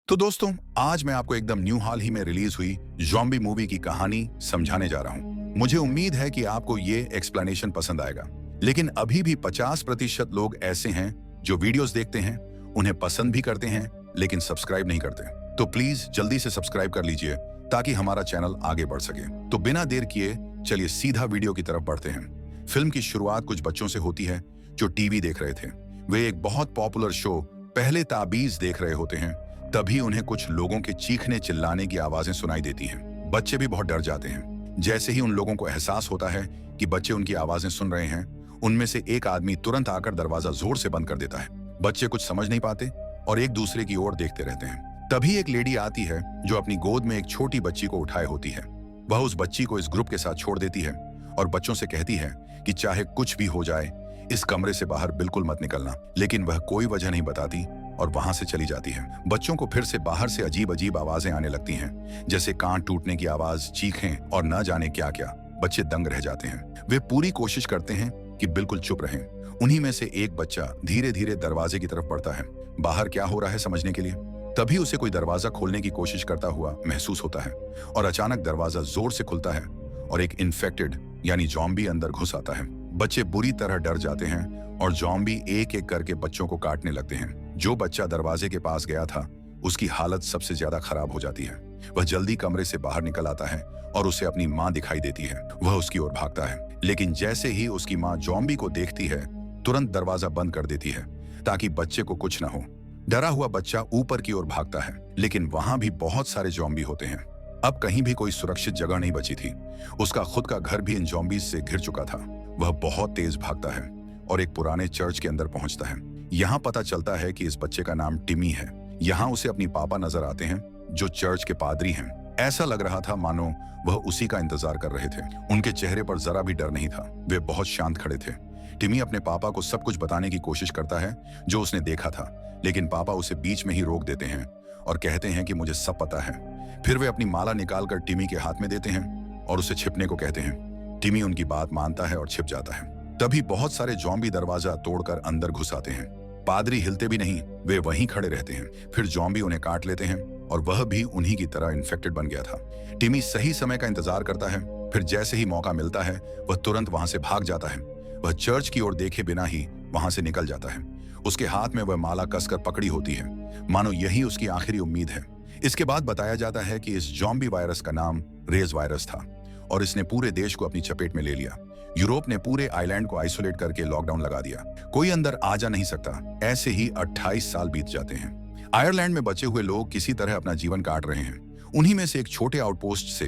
तो दोस्तों, आज मैं आपको एकदम न्यू हाल ही में रिलीज हुई ज़ॉम्बी मूवी की कहानी समझाने जा रहा हूं। मुझे उम्मीद है कि आपको ये एक्सप्लेनेशन पसंद आएगा। लेकिन अभी भी 50% लोग ऐसे हैं जो वीडियोस देखते हैं, उन्हें पसंद भी करते हैं, लेकिन सब्सक्राइब नहीं करते। तो प्लीज जल्दी से सब्सक्राइब कर लीजिए ताकि हमारा चैनल आगे बढ़ सके। तो बिना देर किए चलिए सीधा वीडियो की तरफ बढ़ते हैं। फिल्म की शुरुआत कुछ बच्चों से होती है जो टीवी देख रहे थे। वे एक बहुत पॉपुलर शो पहले ताबीज देख रहे होते हैं। तभी उन्हें कुछ लोगों के चीखने चिल्लाने की आवाजें सुनाई देती हैं। बच्चे भी बहुत डर जाते हैं। जैसे ही उन लोगों को एहसास होता है कि बच्चे उनकी आवाजें सुन रहे हैं, उनमें से एक आदमी तुरंत आकर दरवाजा जोर से बंद कर देता है। बच्चे कुछ समझ नहीं पाते और एक दूसरे की ओर देखते रहते हैं। तभी एक लेडी आती है जो अपनी गोद में एक छोटी बच्ची को उठाए होती है। वह उस बच्ची को इस ग्रुप के साथ छोड़ देती है और बच्चों से कहती है कि चाहे कुछ भी हो जाए, इस कमरे से बाहर बिल्कुल मत निकलना। लेकिन वह कोई वजह नहीं बताती और वहां से चली जाती है। बच्चों को फिर से बाहर से अजीब अजीब आवाजें आने लगती हैं, जैसे कान टूटने की आवाज, चीखें और न जाने क्या क्या। बच्चे दंग रह जाते हैं। वे पूरी कोशिश करते हैं कि बिल्कुल चुप रहें। उन्हीं में से एक बच्चा धीरे धीरे दरवाजे की तरफ बढ़ता है, बाहर क्या हो रहा है समझने के लिए। तभी उसे कोई दरवाजा खोलने की कोशिश करता हुआ महसूस होता है और अचानक दरवाजा जोर से खुलता है और एक इन्फेक्टेड यानी ज़ॉम्बी अंदर घुस आता है। बच्चे बुरी तरह डर जाते हैं और ज़ॉम्बी एक एक करके बच्चों को काटने लगते हैं। जो बच्चा दरवाजे के पास गया था, उसकी हालत सबसे ज्यादा खराब हो जाती है। वह जल्दी कमरे से बाहर निकल आता है और उसे अपनी माँ दिखाई देती है। वह उसकी ओर भागता है, लेकिन जैसे ही उसकी माँ ज़ॉम्बी को देखती है, तुरंत दरवाजा बंद कर देती है ताकि बच्चे को कुछ न हो। डरा हुआ बच्चा ऊपर की ओर भागता है, लेकिन वहां भी बहुत सारे ज़ॉम्बी होते हैं। अब कहीं भी कोई सुरक्षित जगह नहीं बची थी। उसका खुद का घर भी इन ज़ॉम्बीज से घिर चुका था। वह बहुत तेज भागता है और एक पुराने चर्च के अंदर पहुंचता है। यहाँ पता चलता है कि इस बच्चे का नाम टिमी है। यहाँ उसे अपनी पापा नजर आते हैं जो चर्च के पादरी हैं। ऐसा लग रहा था मानो वह उसी का इंतजार कर रहे थे। उनके चेहरे पर जरा भी डर नहीं था। वे बहुत शांत खड़े थे। टिमी अपने पापा को सब कुछ बताने की कोशिश करता है जो उसने देखा था, लेकिन पापा उसे बीच में ही रोक देते हैं और कहते हैं कि मुझे सब पता है। फिर वे अपनी माला निकालकर टिमी के हाथ में देते हैं और उसे छिपने को कहते हैं। टिमी उनकी बात मानता है और छिप जाता है। तभी बहुत सारे ज़ॉम्बी दरवाजा तोड़कर अंदर घुस आते हैं। पादरी हिलते भी नहीं, वे वहीं खड़े रहते हैं। फिर ज़ॉम्बी उन्हें काट लेते हैं और वह भी उन्हीं की तरह इन्फेक्टेड बन गया था। टिमी सही समय का इंतजार करता है। फिर जैसे ही मौका मिलता है, वह तुरंत वहां से भाग जाता है। वह चर्च की ओर देखे बिना ही वहां से निकल जाता है। उसके हाथ में वह माला कसकर पकड़ी होती है, मानो यही उसकी आखिरी उम्मीद है। इसके बाद बताया जाता है कि इस ज़ॉम्बी वायरस का नाम रेज वायरस था और इसने पूरे देश को अपनी चपेट में ले लिया। यूरोप ने पूरे आइलैंड को आइसोलेट करके लॉकडाउन लगा दिया। कोई अंदर आ जा नहीं सकता। ऐसे ही 28 साल बीत जाते हैं। आयरलैंड में बचे हुए लोग किसी तरह अपना जीवन काट रहे हैं। उन्हीं में से एक छोटे आउटपोस्ट से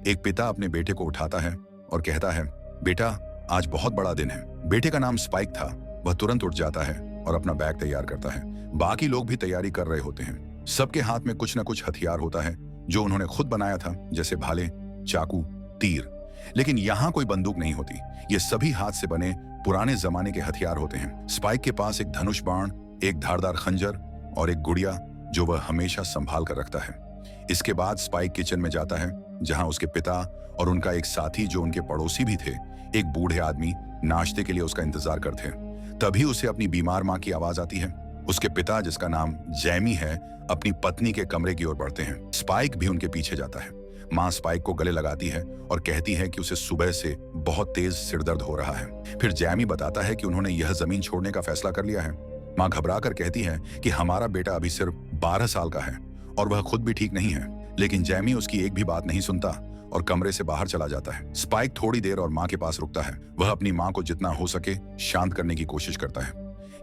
एक पिता अपने बेटे को उठाता है और कहता है, बेटा आज बहुत बड़ा दिन है। बेटे का नाम स्पाइक था। वह तुरंत उठ जाता है और अपना बैग तैयार करता है। बाकी लोग भी तैयारी कर रहे होते हैं। सबके हाथ में कुछ न कुछ हथियार होता है जो उन्होंने खुद बनाया था, जैसे भाले, चाकू, तीर। लेकिन यहाँ कोई बंदूक नहीं होती। ये सभी हाथ से बने पुराने जमाने के हथियार होते हैं। स्पाइक के पास एक धनुष बाण, एक धारदार खंजर और एक गुड़िया जो वह हमेशा संभाल कर रखता है। इसके बाद स्पाइक किचन में जाता है, जहां उसके पिता और उनका एक साथी जो उनके पड़ोसी भी थे, एक बूढ़े आदमी, नाश्ते के लिए उसका इंतजार करते हैं। तभी उसे अपनी बीमार माँ की आवाज आती है। उसके पिता, जिसका नाम जैमी है, अपनी पत्नी के कमरे की ओर बढ़ते हैं। स्पाइक भी उनके पीछे जाता है। माँ स्पाइक को गले लगाती है और कहती है कि उसे सुबह से बहुत तेज सिरदर्द हो रहा है। फिर जैमी बताता है कि उन्होंने यह जमीन छोड़ने का फैसला कर लिया है। माँ घबरा कर कहती है कि हमारा बेटा अभी सिर्फ 12 साल का है और वह खुद भी ठीक नहीं है। लेकिन जैमी उसकी एक भी बात नहीं सुनता और कमरे से बाहर चला जाता है। स्पाइक थोड़ी देर और माँ के पास रुकता है। वह अपनी माँ को जितना हो सके शांत करने की कोशिश करता है।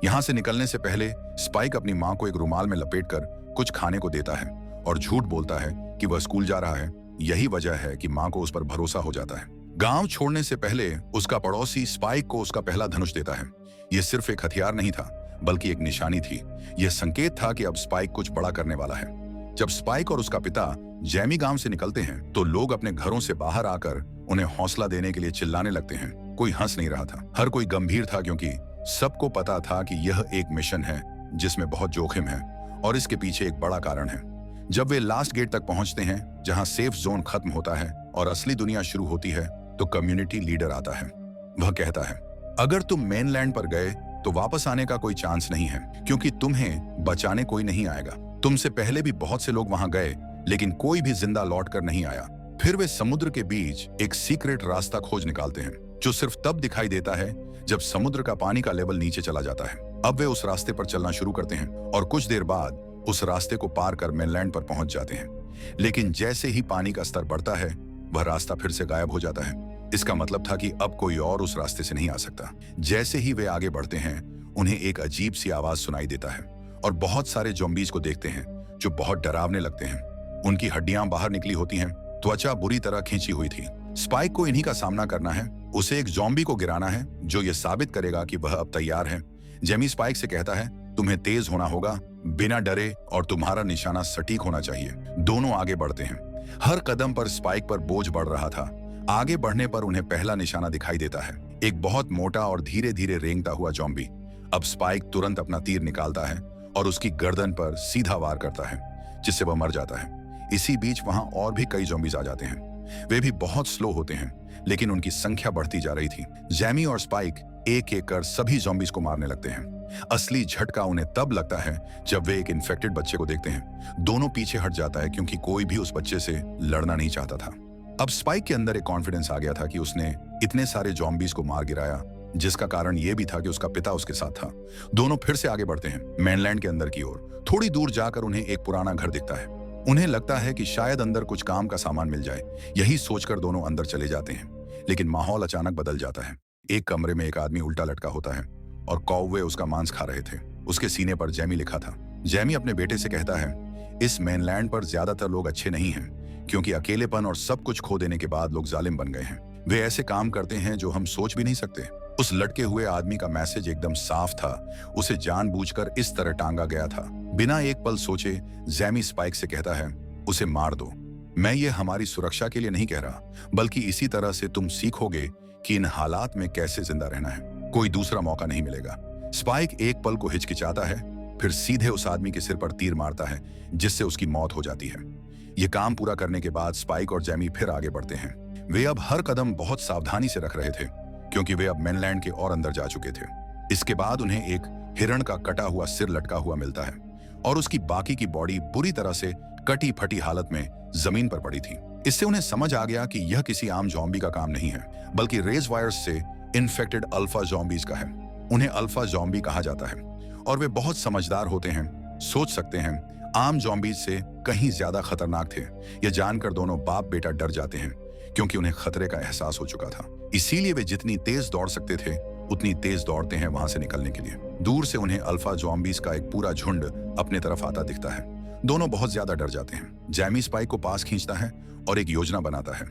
यहाँ से निकलने से पहले स्पाइक अपनी माँ को एक रुमाल में लपेटकर कुछ खाने को देता है और झूठ बोलता है कि वह स्कूल जा रहा है। यही वजह है कि माँ को उस पर भरोसा हो जाता है। गांव छोड़ने से पहले उसका पड़ोसी स्पाइक को उसका पहला धनुष देता है। यह सिर्फ एक हथियार नहीं था, बल्कि एक निशानी थी। यह संकेत था कि अब स्पाइक कुछ बड़ा करने वाला है। जब स्पाइक और उसका पिता जैमी गांव से निकलते हैं, तो लोग अपने घरों से बाहर आकर उन्हें हौसला देने के लिए चिल्लाने लगते हैं। कोई हंस नहीं रहा था, हर कोई गंभीर था, क्योंकि सबको पता था कि यह एक मिशन है जिसमें बहुत जोखिम है और इसके पीछे एक बड़ा कारण है। जब वे लास्ट गेट तक पहुंचते हैं, जहां सेफ जोन खत्म होता है और असली दुनिया शुरू होती है, तो कम्युनिटी लीडर आता है। वह कहता है, अगर तुम मेनलैंड पर गए तो वापस आने का कोई चांस नहीं है, क्योंकि तुम्हें बचाने कोई नहीं आएगा। तुमसे पहले भी बहुत से लोग वहां गए, लेकिन कोई भी जिंदा लौट कर नहीं आया। फिर वे समुद्र के बीच एक सीक्रेट रास्ता खोज निकालते हैं, जो सिर्फ तब दिखाई देता है जब समुद्र का पानी का लेवल नीचे चला जाता है। अब वे उस रास्ते पर चलना शुरू करते हैं और कुछ देर बाद उस रास्ते को पार कर मेनलैंड पर पहुंच जाते हैं। लेकिन जैसे ही पानी का स्तर बढ़ता है, वह रास्ता फिर से गायब हो जाता है। इसका मतलब था कि अब कोई और उस रास्ते से नहीं आ सकता। जैसे ही वे आगे बढ़ते हैं, उन्हें एक अजीब सी आवाज सुनाई देता है और बहुत सारे ज़ॉम्बीज़ को देखते हैं जो बहुत डरावने लगते हैं। उनकी हड्डियां बाहर निकली होती हैं, त्वचा बुरी तरह खींची हुई थी। स्पाइक को इन्हीं का सामना करना है। उसे एक ज़ॉम्बी को गिराना है जो ये साबित करेगा कि वह अब तैयार है। जेमी स्पाइक से कहता है, तुम्हें तेज होना होगा, बिना डरे, और तुम्हारा निशाना सटीक होना चाहिए। दोनों आगे बढ़ते हैं। हर कदम पर स्पाइक पर बोझ बढ़ रहा था। आगे बढ़ने पर उन्हें पहला निशाना दिखाई देता है, एक बहुत मोटा और धीरे धीरे रेंगता हुआ ज़ॉम्बी। अब स्पाइक तुरंत अपना तीर निकालता है और उसकी गर्दन पर सीधा वार करता है, जिससे वह मर जाता है। इसी बीच वहां और भी कई ज़ॉम्बीज़ आ जाते हैं। वे भी बहुत स्लो होते हैं, लेकिन उनकी संख्या बढ़ती जा रही थी। जैमी और स्पाइक एक एक कर सभी ज़ॉम्बीज़ को मारने लगते हैं। असली झटका उन्हें तब लगता है जब वे एक इन्फेक्टेड बच्चे को देखते हैं। दोनों पीछे हट जाता है क्योंकि कोई भी उस बच्चे से लड़ना नहीं चाहता था। अब स्पाइक के अंदर एक कॉन्फिडेंस आ गया था कि उसने इतने सारे ज़ॉम्बीज़ को मार गिराया, जिसका कारण यह भी था कि उसका पिता उसके साथ था। दोनों फिर से आगे बढ़ते हैं, मेनलैंड के अंदर की ओर। थोड़ी दूर जाकर उन्हें एक पुराना घर दिखता है। उन्हें लगता है कि शायद अंदर कुछ काम का सामान मिल जाए। यही सोचकर दोनों अंदर चले जाते हैं, लेकिन माहौल अचानक बदल जाता है। एक कमरे में एक आदमी उल्टा लटका होता है और कौवे उसका मांस खा रहे थे। उसके सीने पर जैमी लिखा था। जैमी अपने बेटे से कहता है, इस मेनलैंड पर ज्यादातर लोग अच्छे नहीं हैं, क्योंकि अकेलेपन और सब कुछ खो देने के बाद लोग जालिम बन गए हैं। वे ऐसे काम करते हैं जो हम सोच भी नहीं सकते। उस लटके हुए आदमी का मैसेज एकदम साफ था। उसे जानबूझकर इस तरह टांगा गया था। बिना एक पल सोचे जैमी स्पाइक से कहता है, उसे मार दो। मैं ये हमारी सुरक्षा के लिए नहीं कह रहा, बल्कि इसी तरह से तुम सीखोगे कि इन हालात में कैसे जिंदा रहना है। कोई दूसरा मौका नहीं मिलेगा। स्पाइक एक पल को हिचकिचाता है, फिर सीधे उस आदमी के सिर पर तीर मारता है, जिससे उसकी मौत हो जाती है। ये काम पूरा करने के बाद स्पाइक और जैमी फिर आगे बढ़ते हैं। वे अब हर कदम बहुत सावधानी से रख रहे थे, क्योंकि वे अब मेनलैंड के और अंदर जा चुके थे। इसके बाद उन्हें एक हिरण का कटा हुआ सिर लटका हुआ मिलता है और उसकी बाकी की बॉडी बुरी तरह से कटी फटी हालत में जमीन पर पड़ी थी। इससे उन्हें समझ आ गया कि यह किसी आम ज़ॉम्बी का काम नहीं है, बल्कि रेज वायरस से इन्फेक्टेड अल्फा ज़ॉम्बीज का है। उन्हें अल्फा ज़ॉम्बी कहा जाता है और वे बहुत समझदार होते हैं। सोच सकते हैं, आम ज़ॉम्बीज से कहीं ज्यादा खतरनाक थे। यह जानकर दोनों बाप बेटा डर जाते हैं, क्योंकि उन्हें खतरे का एहसास हो चुका था। इसीलिए वे जितनी तेज दौड़ सकते थे उतनी तेज दौड़ते हैं वहां से निकलने के लिए। दूर से उन्हें अल्फा ज़ॉम्बीज का एक पूरा झुंड अपने तरफ आता दिखता है। दोनों बहुत ज्यादा डर जाते हैं। जैमी स्पाइक को पास खींचता है और एक योजना बनाता है।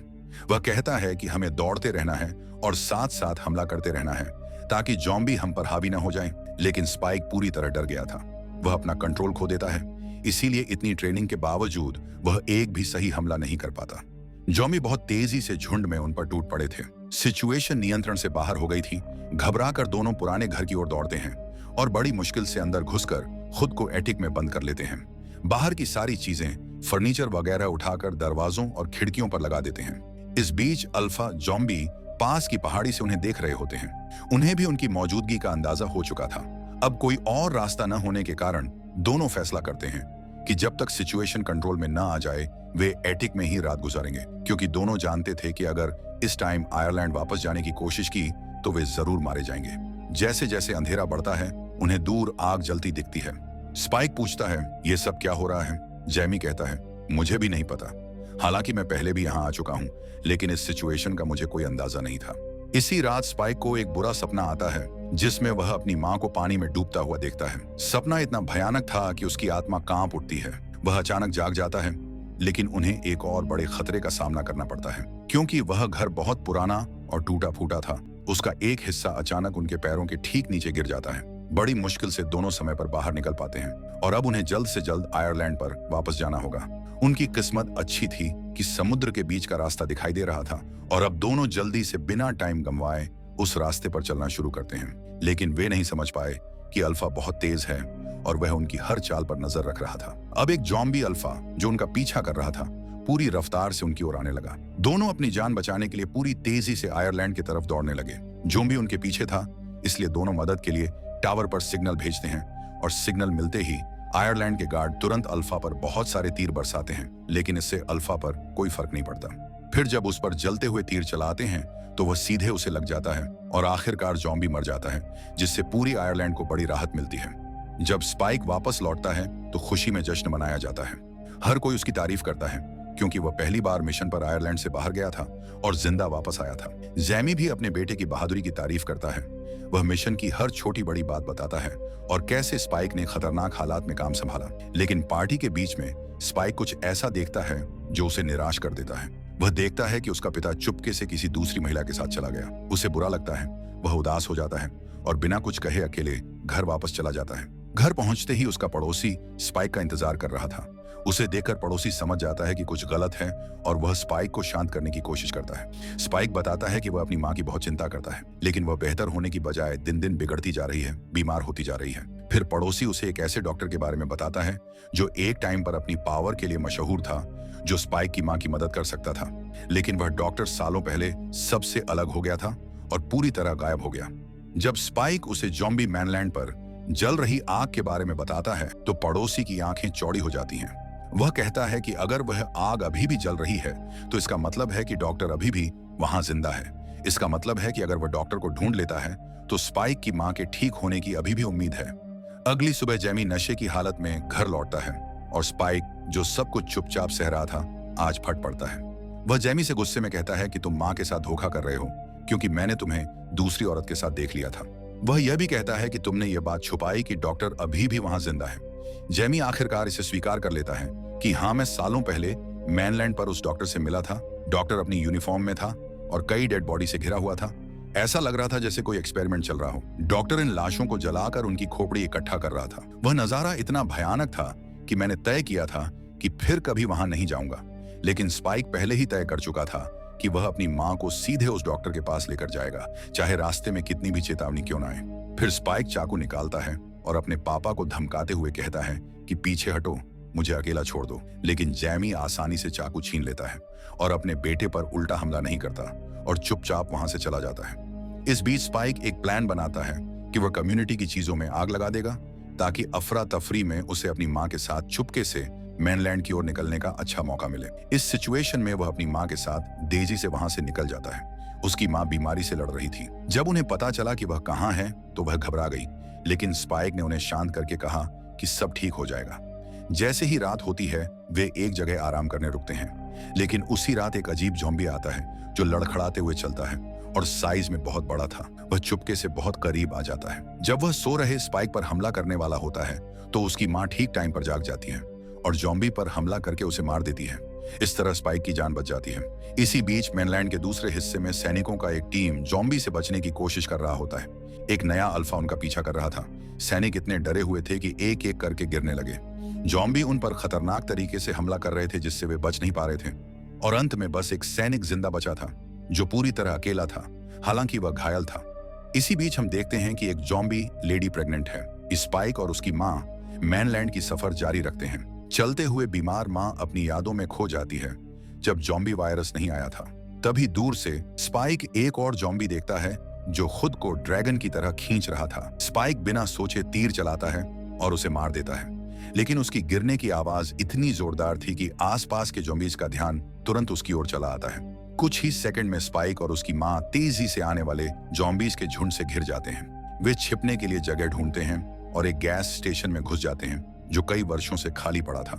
वह कहता है कि हमें दौड़ते रहना है और साथ साथ हमला करते रहना है, ताकि ज़ॉम्बी हम पर हावी न हो जाएं। लेकिन स्पाइक पूरी तरह डर गया था। वह अपना कंट्रोल खो देता है, इसीलिए इतनी ट्रेनिंग के बावजूद वह एक भी सही हमला नहीं कर पाता। ज़ॉम्बी बहुत तेजी से झुंड में उन पर टूट पड़े थे। सिचुएशन नियंत्रण से बाहर हो गई थी। घबराकर दोनों पुराने घर की ओर दौड़ते हैं और बड़ी मुश्किल से अंदर घुसकर खुद को एटिक में बंद कर लेते हैं। बाहर की सारी चीजें, फर्नीचर वगैरह उठाकर दरवाजों और खिड़कियों पर लगा देते हैं। इस बीच अल्फा ज़ॉम्बी पास की पहाड़ी से उन्हें देख रहे होते हैं। उन्हें भी उनकी मौजूदगी का अंदाजा हो चुका था। अब कोई और रास्ता न होने के कारण दोनों फैसला करते हैं कि जब तक सिचुएशन कंट्रोल में न आ जाए वे एटिक में ही रात गुजारेंगे, क्योंकि दोनों जानते थे कि अगर इस टाइम आयरलैंड वापस जाने की कोशिश की तो वे जरूर मारे जाएंगे। जैसे जैसे अंधेरा बढ़ता है उन्हें दूर आग जलती दिखती है। स्पाइक पूछता है, ये सब क्या हो रहा है? जैमी कहता है, मुझे भी नहीं पता। हालांकि मैं पहले भी यहाँ आ चुका हूँ, लेकिन इस सिचुएशन का मुझे कोई अंदाजा नहीं था। इसी रात स्पाइक को एक बुरा सपना आता है, जिसमें वह अपनी माँ को पानी में डूबता हुआ देखता है। सपना इतना भयानक था कि उसकी आत्मा कांप उठती है। वह अचानक जाग जाता है, लेकिन उन्हें एक और बड़े खतरे का सामना करना पड़ता है, क्योंकि वह घर बहुत पुराना और टूटा फूटा था। उसका एक हिस्सा अचानक उनके पैरों के ठीक नीचे गिर जाता है। बड़ी मुश्किल से दोनों समय पर बाहर निकल पाते हैं और अब उन्हें जल्द से जल्द आयरलैंड पर वापस जाना होगा। उनकी किस्मत अच्छी थी कि समुद्र के बीच का रास्ता दिखाई दे रहा था और अब दोनों जल्दी से बिना टाइम गंवाए उस रास्ते पर चलना शुरू करते हैं। लेकिन वे नहीं समझ पाए कि अल्फा बहुत तेज है और वह उनकी हर चाल पर नजर रख रहा था। अब एक ज़ॉम्बी अल्फा जो उनका पीछा कर रहा था पूरी रफ्तार से उनकी ओर आने लगा। दोनों अपनी जान बचाने के लिए पूरी तेजी से आयरलैंड की तरफ दौड़ने लगे। ज़ॉम्बी उनके पीछे था, इसलिए दोनों मदद के लिए टावर पर सिग्नल भेजते हैं और सिग्नल मिलते ही आयरलैंड के गार्ड तुरंत अल्फा पर बहुत सारे तीर बरसाते हैं, लेकिन इससे अल्फा पर कोई फर्क नहीं पड़ता। फिर जब उस पर जलते हुए तीर चलाते हैं तो वह सीधे उसे लग जाता है और आखिरकार जॉम्बी मर जाता है, जिससे पूरी आयरलैंड को बड़ी राहत मिलती है। जब स्पाइक वापस लौटता है तो खुशी में जश्न मनाया जाता है। हर कोई उसकी तारीफ करता है क्योंकि वह पहली बार मिशन पर आयरलैंड से बाहर गया था और जिंदा वापस आया था। जैमी भी अपने बेटे की बहादुरी की तारीफ करता है। वह मिशन की हर छोटी बड़ी बात बताता है और कैसे स्पाइक ने खतरनाक हालात में काम संभाला। लेकिन पार्टी के बीच में स्पाइक कुछ ऐसा देखता है जो उसे निराश कर देता है। वह देखता है कि उसका पिता चुपके से किसी दूसरी महिला के साथ चला गया। उसे बुरा लगता है, वह उदास हो जाता है और बिना कुछ कहे अकेले घर वापस चला जाता है। घर पहुंचते ही उसका पड़ोसी स्पाइक का इंतजार कर रहा था। उसे देखकर पड़ोसी समझ जाता है कि कुछ गलत है और वह स्पाइक को शांत करने की कोशिश करता है। स्पाइक बताता है कि वह अपनी मां की बहुत चिंता करता है, लेकिन वह बेहतर होने की बजाय दिन दिन बिगड़ती जा रही है, बीमार होती जा रही है। फिर पड़ोसी उसे एक ऐसे डॉक्टर के बारे में बताता है जो एक टाइम पर अपनी पावर के लिए मशहूर था, जो स्पाइक की मां की मदद कर सकता था। लेकिन वह डॉक्टर सालों पहले सबसे अलग हो गया था और पूरी तरह गायब हो गया। जब स्पाइक उसे जॉम्बी मैनलैंड पर जल रही आग के बारे में बताता है तो पड़ोसी की आंखें चौड़ी हो जाती हैं। वह कहता है कि अगर वह आग अभी भी जल रही है तो इसका मतलब है कि डॉक्टर अभी भी वहां जिंदा है। इसका मतलब है कि अगर वह डॉक्टर को ढूंढ लेता है तो स्पाइक की मां के ठीक होने की अभी भी उम्मीद है। अगली सुबह जैमी नशे की हालत में घर लौटता है और स्पाइक, जो सब कुछ चुपचाप सह रहा था, आज फट पड़ता है। वह जैमी से गुस्से में कहता है कि तुम मां के साथ धोखा कर रहे हो क्योंकि मैंने तुम्हें दूसरी औरत के साथ देख लिया था। वह यह भी कहता है कि तुमने यह बात छुपाई कि डॉक्टर अभी भी वहां जिंदा है। जैमी आखिरकार इसे स्वीकार कर लेता है कि हाँ, मैं सालों पहले मैनलैंड पर उस डॉक्टर से मिला था। डॉक्टर अपनी यूनिफॉर्म में था और कई डेड बॉडी से घिरा हुआ था। ऐसा लग रहा था जैसे कोई एक्सपेरिमेंट चल रहा हो। डॉक्टर इन लाशों को जलाकर उनकी खोपड़ी इकट्ठा कर रहा था। वह नजारा इतना भयानक था कि मैंने तय किया था कि फिर कभी वहां नहीं जाऊंगा। लेकिन स्पाइक पहले ही तय कर चुका था कि वह अपनी मां को सीधे उस डॉक्टर के पास लेकर जाएगा, चाहे रास्ते में कितनी भी चेतावनी क्यों ना आए। फिर स्पाइक चाकू निकालता है और अपने पापा को धमकाते हुए कहता है कि पीछे हटो, मुझे अकेला छोड़ दो। लेकिन जैमी आसानी से चाकू छीन लेता है और अपने बेटे पर उल्टा हमला नहीं करता और चुपचाप वहां से चला जाता है। इस बीच स्पाइक एक प्लान बनाता है कि वह कम्युनिटी की चीजों में आग लगा देगा ताकि अफरा तफरी में उसे अपनी मां के साथ चुपके से मैनलैंड की ओर निकलने का अच्छा मौका मिले। इस सिचुएशन में वह अपनी मां के साथ तेजी से वहां से निकल जाता है। उसकी मां बीमारी से लड़ रही थी। जब उन्हें पता चला कि वह कहां है तो वह घबरा गई, लेकिन स्पाइक ने उन्हें शांत करके कहा कि सब ठीक हो जाएगा। जैसे ही रात होती है वे एक जगह आराम करने रुकते हैं, लेकिन उसी रात एक अजीब ज़ॉम्बी आता है जो लड़खड़ाते हुए चलता है और साइज में बहुत बड़ा था। वह चुपके से बहुत करीब आ जाता है। जब वह सो रहे स्पाइक पर हमला करने वाला होता है तो उसकी मां ठीक टाइम पर जाग जाती है और ज़ॉम्बी पर हमला करके उसे मार देती है। इस तरह स्पाइक की जान बच जाती है। इसी बीच मैनलैंड के दूसरे हिस्से में सैनिकों का एक टीम ज़ॉम्बी से बचने की कोशिश कर रहा होता है। एक नया अल्फा उनका पीछा कर रहा था। सैनिक इतने डरे हुए थे कि एक एक करके गिरने लगे। ज़ॉम्बी उन पर खतरनाक तरीके से हमला कर रहे थे जिससे वे बच नहीं पा रहे थे और अंत में बस एक सैनिक जिंदा बचा था जो पूरी तरह अकेला था, हालांकि वह घायल था। इसी बीच हम देखते हैं कि एक ज़ॉम्बी लेडी प्रेग्नेंट है। स्पाइक और उसकी मां मैनलैंड की सफर जारी रखते हैं। चलते हुए बीमार मां अपनी यादों में खो जाती है जब ज़ॉम्बी वायरस नहीं आया था। तभी दूर से स्पाइक एक और ज़ॉम्बी देखता है जो खुद को ड्रैगन की तरह खींच रहा था। स्पाइक बिना सोचे तीर चलाता है और उसे मार देता है, लेकिन उसकी गिरने की आवाज इतनी जोरदार थी कि आसपास के ज़ॉम्बीज का ध्यान तुरंत उसकी ओर चला आता है। कुछ ही सेकंड में स्पाइक और उसकी मां तेजी से आने वाले ज़ॉम्बीज के झुंड से घिर जाते हैं। वे छिपने के लिए जगह ढूंढते हैं और एक गैस स्टेशन में घुस जाते हैं जो कई वर्षों से खाली पड़ा था।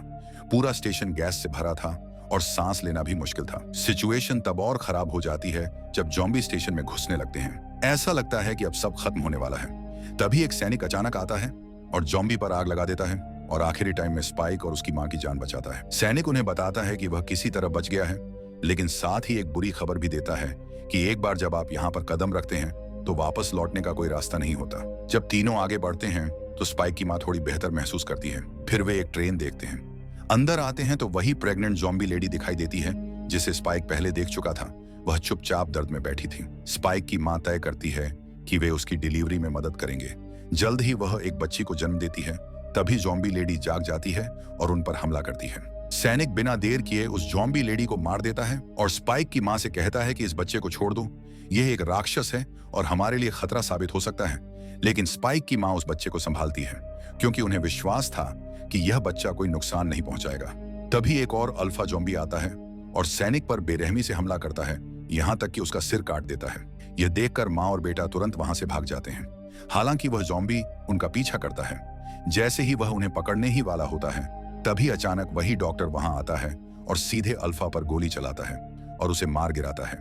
पूरा स्टेशन गैस से भरा था और सांस लेना भी मुश्किल था। सिचुएशन तब और खराब हो जाती है जब ज़ॉम्बी स्टेशन में घुसने लगते हैं। ऐसा लगता है कि अब सब खत्म होने वाला है। तभी एक सैनिक अचानक आता है और ज़ॉम्बी पर आग लगा देता है और आखिरी टाइम में स्पाइक और उसकी मां की जान बचाता है। सैनिक उन्हें बताता है कि वह किसी तरह बच गया है, लेकिन साथ ही एक बुरी खबर भी देता है कि एक बार जब आप यहाँ पर कदम रखते हैं तो वापस लौटने का कोई रास्ता नहीं होता। जब तीनों आगे बढ़ते हैं तो स्पाइक की मां थोड़ी बेहतर महसूस करती है। फिर वे एक ट्रेन देखते हैं। अंदर आते हैं तो वही प्रेग्नेंट ज़ॉम्बी लेडी दिखाई देती है जिसे स्पाइक पहले देख चुका था। वह चुपचाप दर्द में बैठी थी। स्पाइक की मां तय करती है कि वे उसकी डिलीवरी में मदद करेंगे। जल्द ही वह एक बच्ची को जन्म देती है। तभी ज़ॉम्बी लेडी जाग जाती है और उन पर हमला करती है। सैनिक बिना देर किए उस ज़ॉम्बी लेडी को मार देता है और स्पाइक की मां से कहता है कि इस बच्चे को छोड़ दो, यह एक राक्षस है और हमारे लिए खतरा साबित हो सकता है। लेकिन स्पाइक की मां उस बच्चे को संभालती है क्योंकि उन्हें विश्वास था कि यह बच्चा कोई नुकसान नहीं पहुंचाएगा। तभी एक और अल्फा ज़ॉम्बी आता है और सैनिक पर बेरहमी से हमला करता है, यहाँ तक कि उसका सिर काट देता है। यह देखकर माँ और बेटा तुरंत वहां से भाग जाते हैं। हालांकि वह ज़ॉम्बी उनका पीछा करता है। जैसे ही वह उन्हें पकड़ने ही वाला होता है, तभी अचानक वही डॉक्टर वहां आता है और सीधे अल्फा पर गोली चलाता है और उसे मार गिराता है।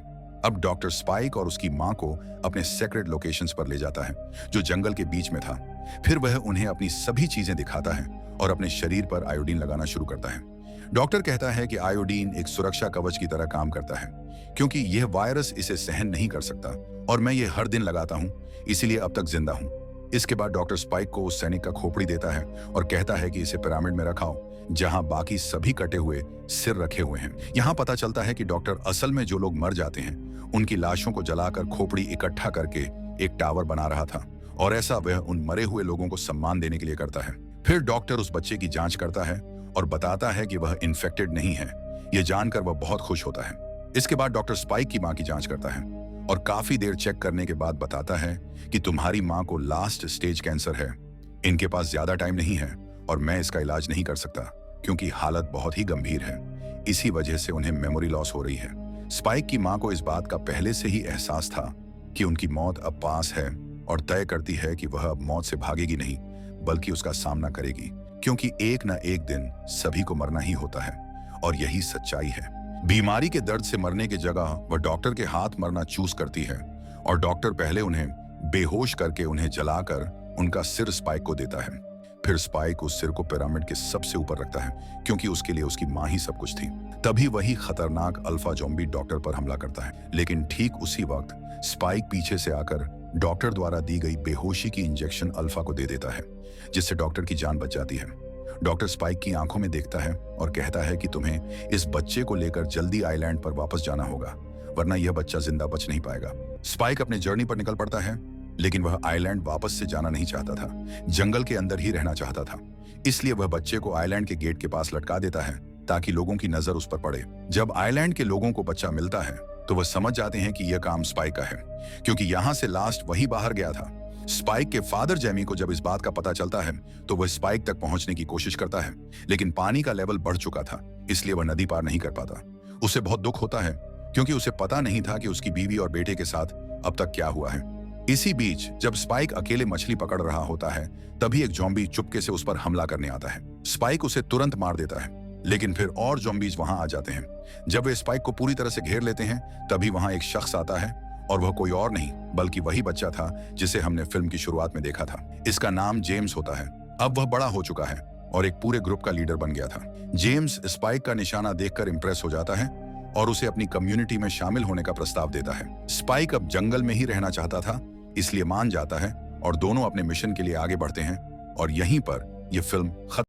अब डॉक्टर स्पाइक और उसकी मां को अपने सेक्रेट लोकेशंस पर ले जाता है, जो जंगल के बीच में था। फिर वह उन्हें अपनी सभी चीजें दिखाता है और अपने शरीर पर आयोडीन लगाना शुरू करता है। डॉक्टर कहता है कि आयोडीन एक सुरक्षा कवच की तरह काम करता है, क्योंकि यह वायरस इसे सहन नहीं कर सकता और मैं ये हर दिन लगाता हूँ, इसीलिए अब तक जिंदा हूँ। इसके बाद डॉक्टर स्पाइक को उस सैनिक का खोपड़ी देता है और कहता है कि इसे पिरामिड में रखाओ, जहां बाकी सभी कटे हुए सिर रखे हुए हैं। यहाँ पता चलता है कि डॉक्टर असल में जो लोग मर जाते हैं उनकी लाशों को जलाकर खोपड़ी इकट्ठा करके एक टावर बना रहा था, और ऐसा वह उन मरे हुए लोगों को सम्मान देने के लिए करता है। फिर डॉक्टर उस बच्चे की जांच करता है और बताता है कि वह इन्फेक्टेड नहीं है। यह जानकर वह बहुत खुश होता है। इसके बाद डॉक्टर स्पाइक की मां की जांच करता है और काफी देर चेक करने के बाद बताता है कि तुम्हारी मां को लास्ट स्टेज कैंसर है। इनके पास ज्यादा टाइम नहीं है और मैं इसका इलाज नहीं कर सकता, क्योंकि हालत बहुत ही गंभीर है। इसी वजह से उन्हें मेमोरी लॉस हो रही है। स्पाइक की मां को इस बात का पहले से ही एहसास था कि उनकी मौत अब पास है, और तय करती है कि वह अब मौत से भागेगी नहीं, बल्कि उसका सामना करेगी, क्योंकि एक न एक दिन सभी को मरना ही होता है और यही सच्चाई है। बीमारी के दर्द से मरने की जगह वह डॉक्टर के हाथ मरना चूज करती है, और डॉक्टर पहले उन्हें बेहोश करके उन्हें जलाकर उनका सिर स्पाइक को देता है। फिर स्पाइक उस सिर को पिरामिड के सबसे ऊपर रखता है, क्योंकि उसके लिए उसकी मां ही सब कुछ थी। तभी वही खतरनाक अल्फा ज़ॉम्बी डॉक्टर पर हमला करता है, लेकिन ठीक उसी वक्त स्पाइक पीछे से आकर डॉक्टर द्वारा दी गई बेहोशी की इंजेक्शन अल्फा को दे देता है, जिससे डॉक्टर की जान बच जाती है। डॉक्टर स्पाइक की आंखों में देखता है और कहता है कि तुम्हें इस बच्चे को लेकर जल्दी आइलैंड पर वापस जाना होगा, वरना यह बच्चा जिंदा बच नहीं पाएगा। स्पाइक अपने जर्नी पर निकल पड़ता है, लेकिन वह आइलैंड वापस से जाना नहीं चाहता था, जंगल के अंदर ही रहना चाहता था। इसलिए वह बच्चे को आइलैंड के गेट के पास लटका देता है, ताकि लोगों की नजर उस पर पड़े। जब आइलैंड के लोगों को बच्चा मिलता है तो वह समझ जाते हैं कि यह काम स्पाइक का है, क्योंकि यहाँ से लास्ट वही बाहर गया था। स्पाइक के फादर जेमी को जब इस बात का पता चलता है तो वह स्पाइक तक पहुंचने की कोशिश करता है, लेकिन पानी का लेवल बढ़ चुका था, इसलिए वह नदी पार नहीं कर पाता। उसे बहुत दुख होता है, क्योंकि उसे पता नहीं था कि उसकी बीवी और बेटे के साथ अब तक क्या हुआ है। इसी बीच जब स्पाइक अकेले मछली पकड़ रहा होता है, तभी एक ज़ॉम्बी चुपके से उस पर हमला करने आता है। स्पाइक उसे तुरंत मार देता है, लेकिन फिर और ज़ॉम्बीज वहां आ जाते हैं। जब वे स्पाइक को पूरी तरह से घेर लेते हैं, तभी वहां एक शख्स आता है, और वह कोई और नहीं बल्कि वही बच्चा था जिसे हमने फिल्म की शुरुआत में देखा था। इसका नाम जेम्स होता है। अब वह बड़ा हो चुका है और एक पूरे ग्रुप का लीडर बन गया था। जेम्स स्पाइक का निशाना देखकर इंप्रेस हो जाता है और उसे अपनी कम्युनिटी में शामिल होने का प्रस्ताव देता है। स्पाइक अब जंगल में ही रहना चाहता था, इसलिए मान जाता है और दोनों अपने मिशन के लिए आगे बढ़ते हैं, और यहीं पर यह फिल्म खत्म